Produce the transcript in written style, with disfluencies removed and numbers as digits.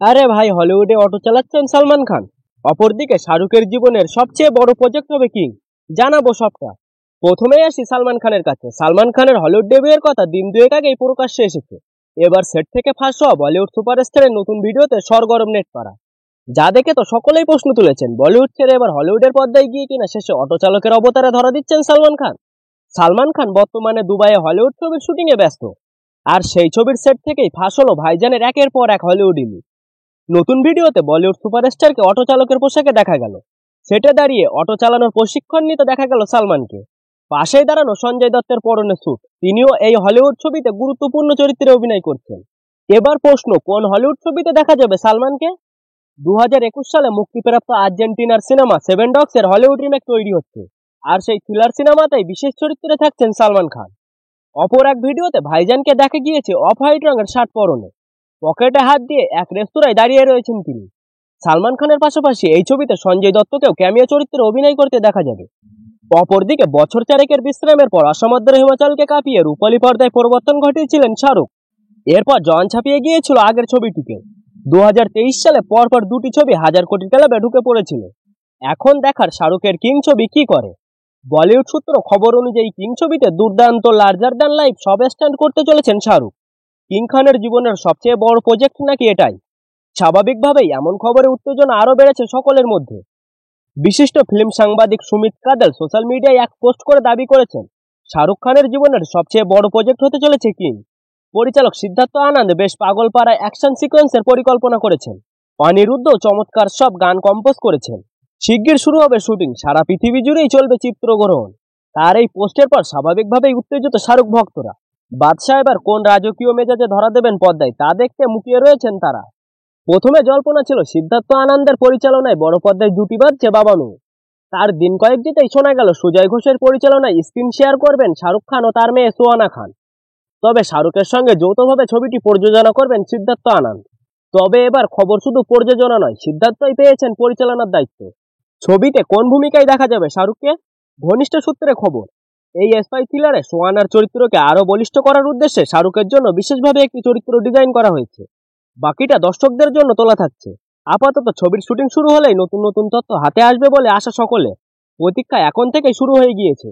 আরে ভাই, হলিউডে অটো চালাচ্ছেন সালমান খান। অপরদিকে শাহরুখের জীবনের সবচেয়ে বড় প্রজেক্ট হবে কিং। জানাবো সবটা। প্রথমেই আসি সালমান খানের কাছে। সালমান খানের হলিউড ডেবিউয়ের কথা দিন দুয়েক আগেই প্রকাশ্যে এসেছে। এবার সেট থেকে ফাঁস হওয়া বলিউড সুপারস্টারের নতুন ভিডিওতে সরগরম নেট পাড়া, যা দেখে তো সকলেই প্রশ্ন তুলেছেন, বলিউড ছেড়ে এবার হলিউডের পর্দায় গিয়ে কিনা শেষে অটো চালকের অবতারে ধরা দিচ্ছেন সালমান খান। সালমান খান বর্তমানে দুবাইয়ে হলিউড ছবির শুটিংয়ে ব্যস্ত। আর সেই ছবির সেট থেকেই ফাঁস হলো ভাইজানের একের পর এক হলিউড ইমি। নতুন ভিডিওতে বলিউড সুপারস্টারকে অটো চালকের পোশাকে দেখা গেল। সেটে দাঁড়িয়ে অটো চালানোর প্রশিক্ষণ নিতে দেখা গেল সালমানকে। পাশেই দাঁড়ানো সঞ্জয় দত্তের পরনে স্যুট, তিনিও এই হলিউড ছবিতে গুরুত্বপূর্ণ চরিত্রে অভিনয় করছেন। এবার প্রশ্ন, কোন হলিউড ছবিতে দেখা যাবে সালমানকে? 2021 সালে মুক্তিপ্রাপ্ত আর্জেন্টিনার সিনেমা সেভেন ডগস এর হলিউড রিমেক তৈরি হচ্ছে। আর সেই থ্রিলার সিনেমাতেই বিশেষ চরিত্রে থাকছেন সালমান খান। অপর এক ভিডিওতে ভাইজানকে দেখা গিয়েছে অফ হোয়াইট রঙের শার্ট পরনে, পকেটে হাত দিয়ে এক রেস্তোরাঁয় দাঁড়িয়ে রয়েছেন তিনি। সালমান খানের পাশাপাশি এই ছবিতে সঞ্জয় দত্তকেও ক্যামিও চরিত্রে অভিনয় করতে দেখা যাবে। অপরদিকে বছর চারেকের বিশ্রামের পর অসমুদ্র হিমাচলকে কাঁপিয়ে রূপালী পর্দায় পরিবর্তন ঘটিয়েছিলেন শাহরুখ। এরপর জন ছাপিয়ে গিয়েছিল আগের ছবিটিকে। 2023 সালে পরপর দুটি ছবি হাজার কোটি ক্লাবে ঢুকে পড়েছিল। এখন দেখার শাহরুখের কিং ছবি কি করে। বলিউড সূত্র খবর অনুযায়ী কিং ছবিতে দুর্দান্ত লার্জার দ্যান লাইফ সব স্ট্যান্ড করতে চলেছেন শাহরুখ। কিং খানের জীবনের সবচেয়ে বড় প্রজেক্ট নাকি এটাই। স্বাভাবিকভাবেই এমন খবরে উত্তেজনা আরো বেড়েছে সকলের মধ্যে। বিশিষ্ট ফিল্ম সাংবাদিক সুমিত কাদেল সোশ্যাল মিডিয়ায় এক পোস্ট করে দাবি করেছেন, শাহরুখ খানের জীবনের সবচেয়ে বড় প্রজেক্ট হতে চলেছে কিং। পরিচালক সিদ্ধার্থ আনন্দ বেশ পাগলপাড়ায় অ্যাকশন সিকোয়েন্সের পরিকল্পনা করেছেন। অনিরুদ্ধও চমৎকার সব গান কম্পোজ করেছেন। শিগগির শুরু হবে শুটিং, সারা পৃথিবী জুড়েই চলবে চিত্রগ্রহণ। তার এই পোস্টের পর স্বাভাবিকভাবেই উত্তেজিত শাহরুখ ভক্তরা। বাদশাহ এবার কোন রাজকীয় মেজাজে ধরা দেবেন পর্দায় তা দেখতে মুখিয়ে রয়েছেন তারা। প্রথমে জল্পনা ছিল সিদ্ধার্থ আনন্দের পরিচালনায় বড় পর্দায় জুটি বাঁধছে বাবা মেয়ে। তার দিন কয়েক যেতেই শোনা গেল সুজয় ঘোষের পরিচালনায় স্ক্রিন শেয়ার করবেন শাহরুখ খান ও তার মেয়ে সুহানা খান। তবে শাহরুখের সঙ্গে যৌথভাবে ছবিটি প্রযোজনা করবেন সিদ্ধার্থ আনন্দ। তবে এবার খবর শুধু প্রযোজনা নয়, সিদ্ধার্থই পেয়েছেন পরিচালনার দায়িত্ব। ছবিতে কোন ভূমিকায় দেখা যাবে শাহরুখকে? ঘনিষ্ঠ সূত্রে খবর, এই স্পাই থ্রিলারে সোহানার চরিত্রকে আরো বলিষ্ঠ করার উদ্দেশ্যে শাহরুখের জন্য বিশেষভাবে একটি চরিত্র ডিজাইন করা হয়েছে। বাকিটা দর্শকদের জন্য তোলা থাকছে। আপাতত ছবির শুটিং শুরু হলেই নতুন নতুন তথ্য হাতে আসবে বলে আশা সকলে। প্রতীক্ষা এখন থেকেই শুরু হয়ে গিয়েছে।